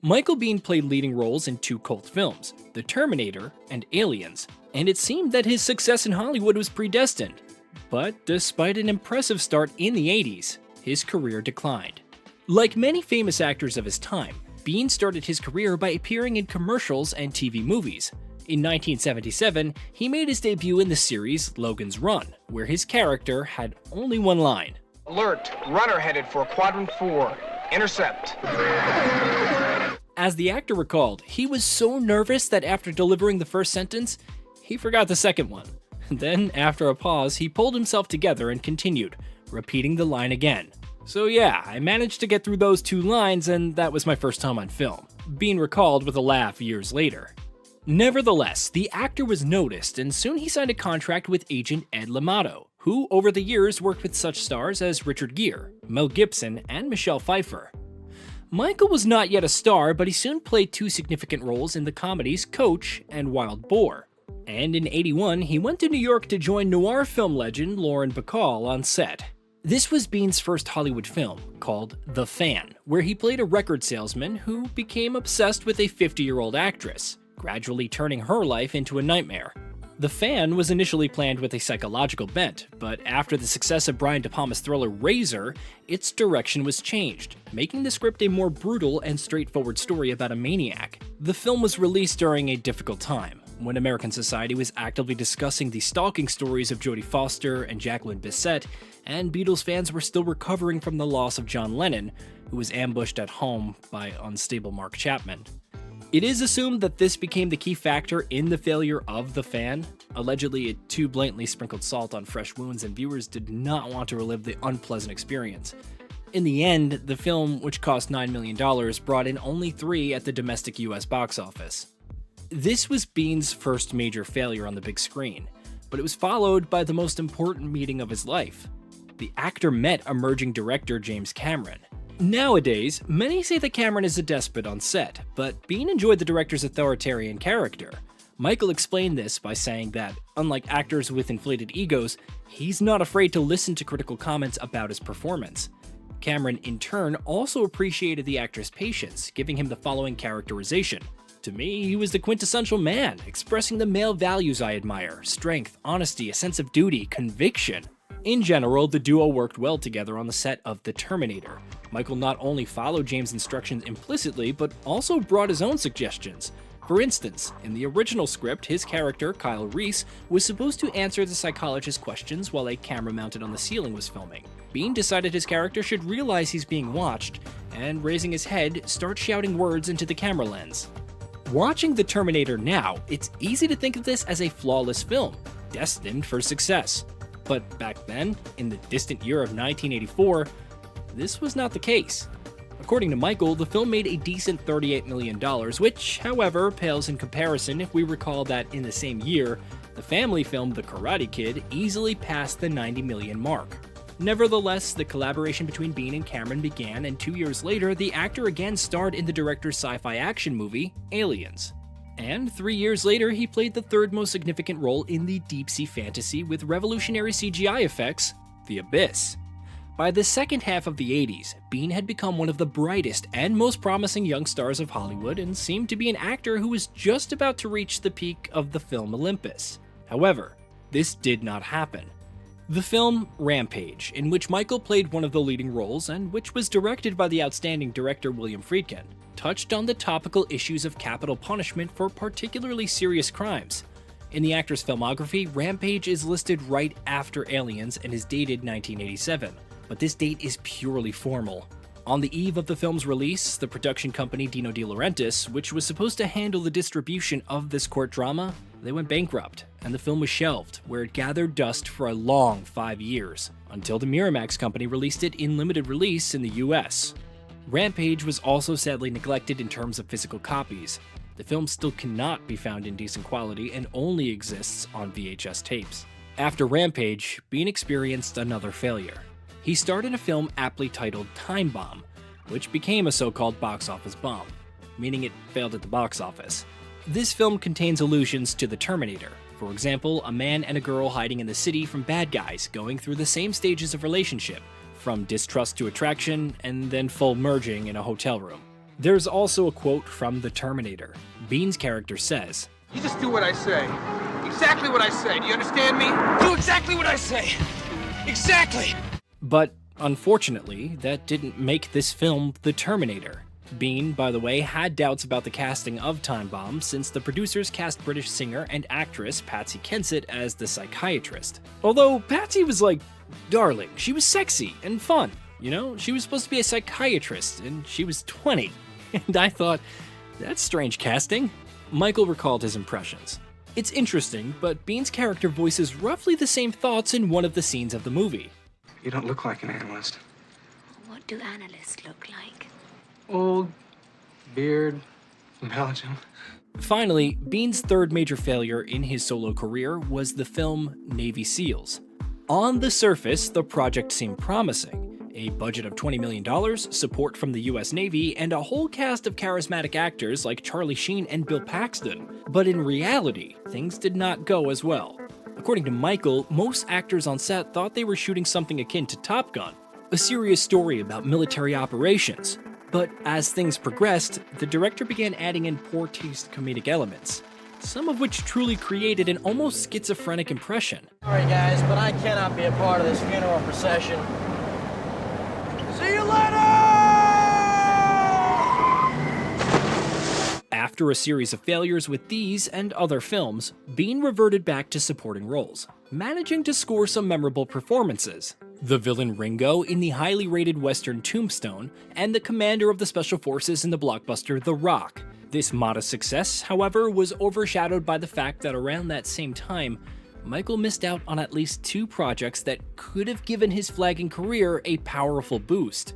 Michael Biehn played leading roles in two cult films, The Terminator and Aliens, and it seemed that his success in Hollywood was predestined. But despite an impressive start in the 80s, his career declined. Like many famous actors of his time, Biehn started his career by appearing in commercials and TV movies. In 1977, he made his debut in the series Logan's Run, where his character had only one line. Alert, runner headed for quadrant 4. Intercept. As the actor recalled, he was so nervous that after delivering the first sentence, he forgot the second one. Then, after a pause, he pulled himself together and continued, repeating the line again. So yeah, I managed to get through those two lines, and that was my first time on film. Biehn recalled with a laugh years later. Nevertheless, the actor was noticed, and soon he signed a contract with agent Ed Limato, who over the years worked with such stars as Richard Gere, Mel Gibson, and Michelle Pfeiffer. Michael was not yet a star, but he soon played two significant roles in the comedies Coach and Wild Boar. And in '81, he went to New York to join noir film legend Lauren Bacall on set. This was Biehn's first Hollywood film, called The Fan, where he played a record salesman who became obsessed with a 50-year-old actress, gradually turning her life into a nightmare. The Fan was initially planned with a psychological bent, but after the success of Brian De Palma's thriller Razor, its direction was changed, making the script a more brutal and straightforward story about a maniac. The film was released during a difficult time, when American society was actively discussing the stalking stories of Jodie Foster and Jacqueline Bisset, and Beatles fans were still recovering from the loss of John Lennon, who was ambushed at home by unstable Mark Chapman. It is assumed that this became the key factor in the failure of The Fan. Allegedly, it too blatantly sprinkled salt on fresh wounds, and viewers did not want to relive the unpleasant experience. In the end, the film, which cost $9 million, brought in only $3 at the domestic US box office. This was Biehn's first major failure on the big screen, but it was followed by the most important meeting of his life. The actor met emerging director James Cameron. Nowadays, many say that Cameron is a despot on set, but Biehn enjoyed the director's authoritarian character. Michael explained this by saying that, unlike actors with inflated egos, he's not afraid to listen to critical comments about his performance. Cameron, in turn, also appreciated the actor's patience, giving him the following characterization. To me, he was the quintessential man, expressing the male values I admire: strength, honesty, a sense of duty, conviction. In general, the duo worked well together on the set of The Terminator. Michael not only followed James' instructions implicitly, but also brought his own suggestions. For instance, in the original script, his character, Kyle Reese, was supposed to answer the psychologist's questions while a camera mounted on the ceiling was filming. Biehn decided his character should realize he's being watched, and raising his head, start shouting words into the camera lens. Watching The Terminator now, it's easy to think of this as a flawless film, destined for success. But back then, in the distant year of 1984, this was not the case. According to Michael, the film made a decent $38 million, which, however, pales in comparison if we recall that in the same year, the family film The Karate Kid easily passed the $90 million mark. Nevertheless, the collaboration between Biehn and Cameron began, and 2 years later, the actor again starred in the director's sci-fi action movie, Aliens. And 3 years later, he played the third most significant role in the deep-sea fantasy with revolutionary CGI effects, The Abyss. By the second half of the 80s, Biehn had become one of the brightest and most promising young stars of Hollywood and seemed to be an actor who was just about to reach the peak of the film Olympus. However, this did not happen. The film Rampage, in which Michael played one of the leading roles and which was directed by the outstanding director William Friedkin, touched on the topical issues of capital punishment for particularly serious crimes. In the actor's filmography, Rampage is listed right after Aliens and is dated 1987, but this date is purely formal. On the eve of the film's release, the production company Dino De Laurentiis, which was supposed to handle the distribution of this court drama, they went bankrupt, and the film was shelved, where it gathered dust for a long 5 years, until the Miramax company released it in limited release in the US. Rampage was also sadly neglected in terms of physical copies. The film still cannot be found in decent quality and only exists on VHS tapes. After Rampage, Biehn experienced another failure. He starred in a film aptly titled Time Bomb, which became a so-called box office bomb, meaning it failed at the box office. This film contains allusions to The Terminator. For example, a man and a girl hiding in the city from bad guys going through the same stages of relationship, from distrust to attraction, and then full merging in a hotel room. There's also a quote from the Terminator. Bihn's character says, "You just do what I say. Exactly what I say. Do you understand me? Do exactly what I say. Exactly." But unfortunately, that didn't make this film The Terminator. Biehn, by the way, had doubts about the casting of Time Bomb since the producers cast British singer and actress Patsy Kensit as the psychiatrist. Although Patsy was like, darling, she was sexy and fun. You know, she was supposed to be a psychiatrist and she was 20. And I thought, that's strange casting. Michael recalled his impressions. It's interesting, but Bihn's character voices roughly the same thoughts in one of the scenes of the movie. You don't look like an analyst. What do analysts look like? Old, beard, from Belgium. Finally, Bihn's third major failure in his solo career was the film Navy SEALs. On the surface, the project seemed promising. A budget of $20 million, support from the US Navy, and a whole cast of charismatic actors like Charlie Sheen and Bill Paxton. But in reality, things did not go as well. According to Michael, most actors on set thought they were shooting something akin to Top Gun, a serious story about military operations. But as things progressed, the director began adding in poor taste comedic elements, some of which truly created an almost schizophrenic impression. Sorry guys, but I cannot be a part of this funeral procession. See you later! After a series of failures with these and other films, Biehn reverted back to supporting roles, managing to score some memorable performances. The villain Ringo in the highly rated western Tombstone, and the commander of the special forces in the blockbuster The Rock. This modest success, however, was overshadowed by the fact that around that same time, Michael missed out on at least 2 projects that could have given his flagging career a powerful boost.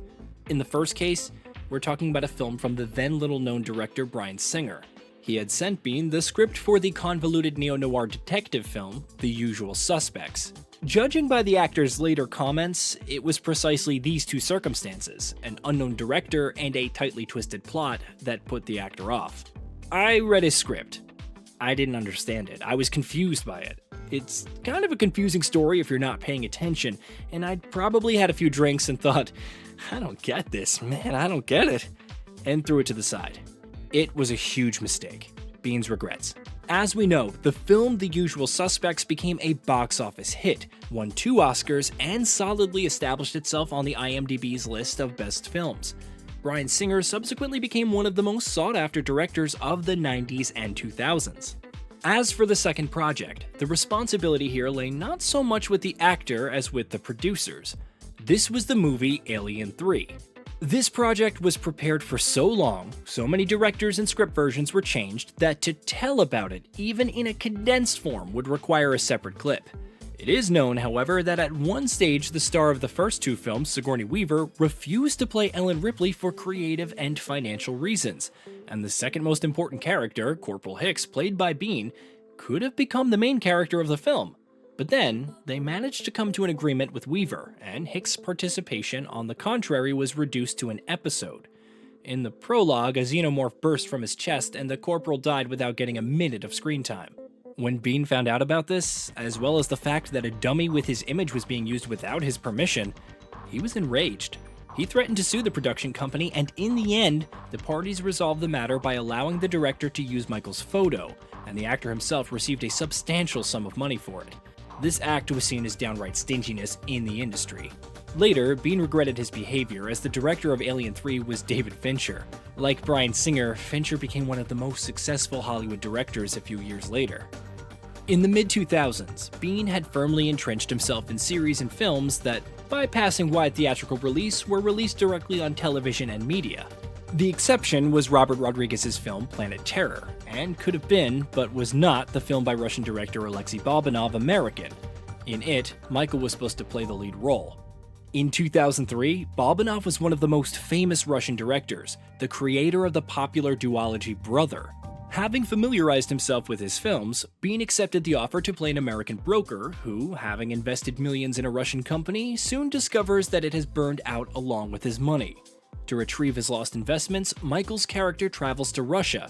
In the first case, we're talking about a film from the then little-known director Bryan Singer. He had sent Biehn the script for the convoluted neo-noir detective film, The Usual Suspects. Judging by the actor's later comments, it was precisely these 2 circumstances, an unknown director and a tightly twisted plot, that put the actor off. I read his script. I didn't understand it. I was confused by it. It's kind of a confusing story if you're not paying attention, and I'd probably had a few drinks and thought, I don't get this, man, I don't get it, and threw it to the side. It was a huge mistake. Biehn's regrets. As we know, the film The Usual Suspects became a box office hit, won 2 Oscars, and solidly established itself on the IMDb's list of best films. Bryan Singer subsequently became one of the most sought-after directors of the 90s and 2000s. As for the second project, the responsibility here lay not so much with the actor as with the producers. This was the movie Alien 3. This project was prepared for so long, so many directors and script versions were changed, that to tell about it, even in a condensed form, would require a separate clip. It is known, however, that at one stage the star of the first 2 films, Sigourney Weaver, refused to play Ellen Ripley for creative and financial reasons, and the second most important character, Corporal Hicks, played by Biehn, could have become the main character of the film. But then, they managed to come to an agreement with Weaver, and Hicks' participation, on the contrary, was reduced to an episode. In the prologue, a xenomorph burst from his chest, and the corporal died without getting a minute of screen time. When Biehn found out about this, as well as the fact that a dummy with his image was being used without his permission, he was enraged. He threatened to sue the production company, and in the end, the parties resolved the matter by allowing the director to use Michael's photo, and the actor himself received a substantial sum of money for it. This act was seen as downright stinginess in the industry. Later, Biehn regretted his behavior, as the director of Alien 3 was David Fincher. Like Bryan Singer, Fincher became one of the most successful Hollywood directors a few years later. In the mid-2000s, Biehn had firmly entrenched himself in series and films that, bypassing wide theatrical release, were released directly on television and media. The exception was Robert Rodriguez's film Planet Terror, and could have been, but was not, the film by Russian director Alexei Balbanov, American. In it, Michael was supposed to play the lead role. In 2003, Balbanov was one of the most famous Russian directors, the creator of the popular duology Brother. Having familiarized himself with his films, Biehn accepted the offer to play an American broker who, having invested millions in a Russian company, soon discovers that it has burned out along with his money. To retrieve his lost investments, Michael's character travels to Russia.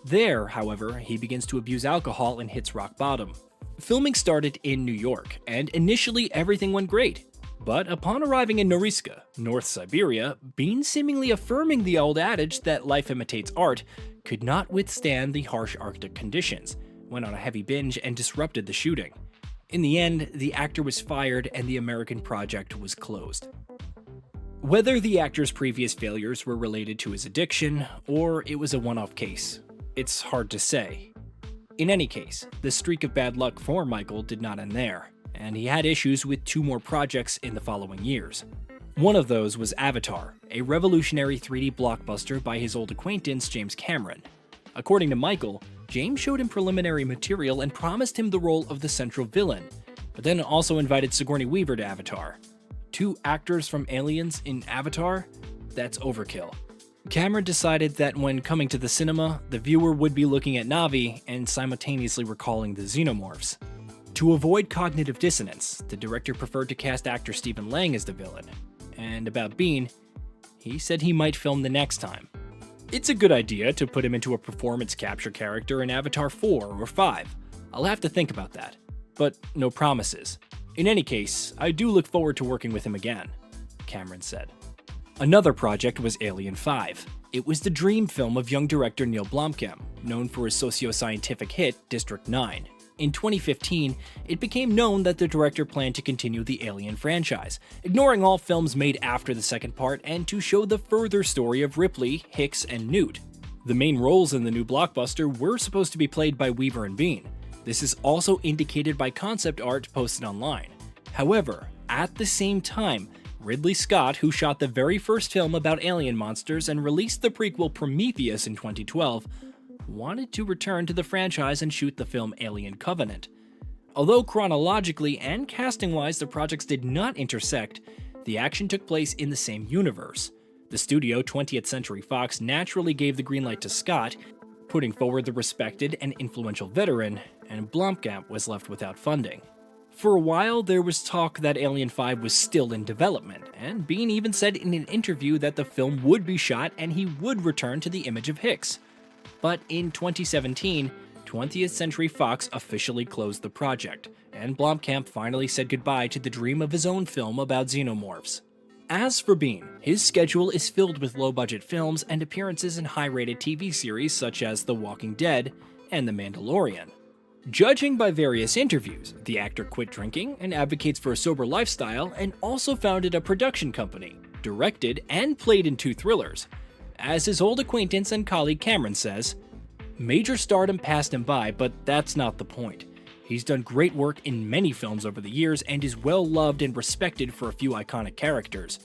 There, however, he begins to abuse alcohol and hits rock bottom. Filming started in New York, and initially everything went great. But upon arriving in Norilsk, North Siberia, Biehn, seemingly affirming the old adage that life imitates art, could not withstand the harsh Arctic conditions, went on a heavy binge, and disrupted the shooting. In the end, the actor was fired and the American project was closed. Whether the actor's previous failures were related to his addiction, or it was a one-off case, it's hard to say. In any case, the streak of bad luck for Michael did not end there, and he had issues with 2 more projects in the following years. One of those was Avatar, a revolutionary 3D blockbuster by his old acquaintance James Cameron. According to Michael, James showed him preliminary material and promised him the role of the central villain, but then also invited Sigourney Weaver to Avatar. 2 actors from Aliens in Avatar? That's overkill. Cameron decided that when coming to the cinema, the viewer would be looking at Na'vi and simultaneously recalling the xenomorphs. To avoid cognitive dissonance, the director preferred to cast actor Stephen Lang as the villain. And about Biehn, he said he might film the next time. It's a good idea to put him into a performance capture character in Avatar 4 or 5. I'll have to think about that, but no promises. In any case, I do look forward to working with him again, Cameron said. Another project was Alien 5. It was the dream film of young director Neil Blomkamp, known for his socio-scientific hit District 9. In 2015, it became known that the director planned to continue the Alien franchise, ignoring all films made after the second part and to show the further story of Ripley, Hicks, and Newt. The main roles in the new blockbuster were supposed to be played by Weaver and Biehn. This is also indicated by concept art posted online. However, at the same time, Ridley Scott, who shot the very first film about alien monsters and released the prequel Prometheus in 2012, wanted to return to the franchise and shoot the film Alien Covenant. Although chronologically and casting-wise the projects did not intersect, the action took place in the same universe. The studio, 20th Century Fox, naturally gave the green light to Scott, putting forward the respected and influential veteran, and Blomkamp was left without funding. For a while, there was talk that Alien 5 was still in development, and Biehn even said in an interview that the film would be shot and he would return to the image of Hicks. But in 2017, 20th Century Fox officially closed the project, and Blomkamp finally said goodbye to the dream of his own film about xenomorphs. As for Biehn, his schedule is filled with low-budget films and appearances in high-rated TV series such as The Walking Dead and The Mandalorian. Judging by various interviews, the actor quit drinking and advocates for a sober lifestyle and also founded a production company, directed and played in 2 thrillers. As his old acquaintance and colleague Cameron says, "Major stardom passed him by, but that's not the point. He's done great work in many films over the years and is well loved and respected for a few iconic characters.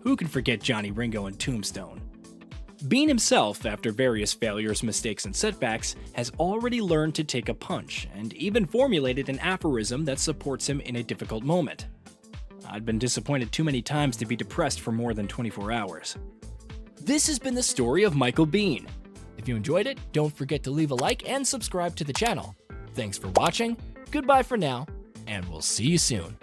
Who can forget Johnny Ringo and Tombstone?" Biehn himself, after various failures, mistakes, and setbacks, has already learned to take a punch, and even formulated an aphorism that supports him in a difficult moment. "I'd been disappointed too many times to be depressed for more than 24 hours. This has been the story of Michael Biehn. If you enjoyed it, don't forget to leave a like and subscribe to the channel. Thanks for watching, goodbye for now, and we'll see you soon.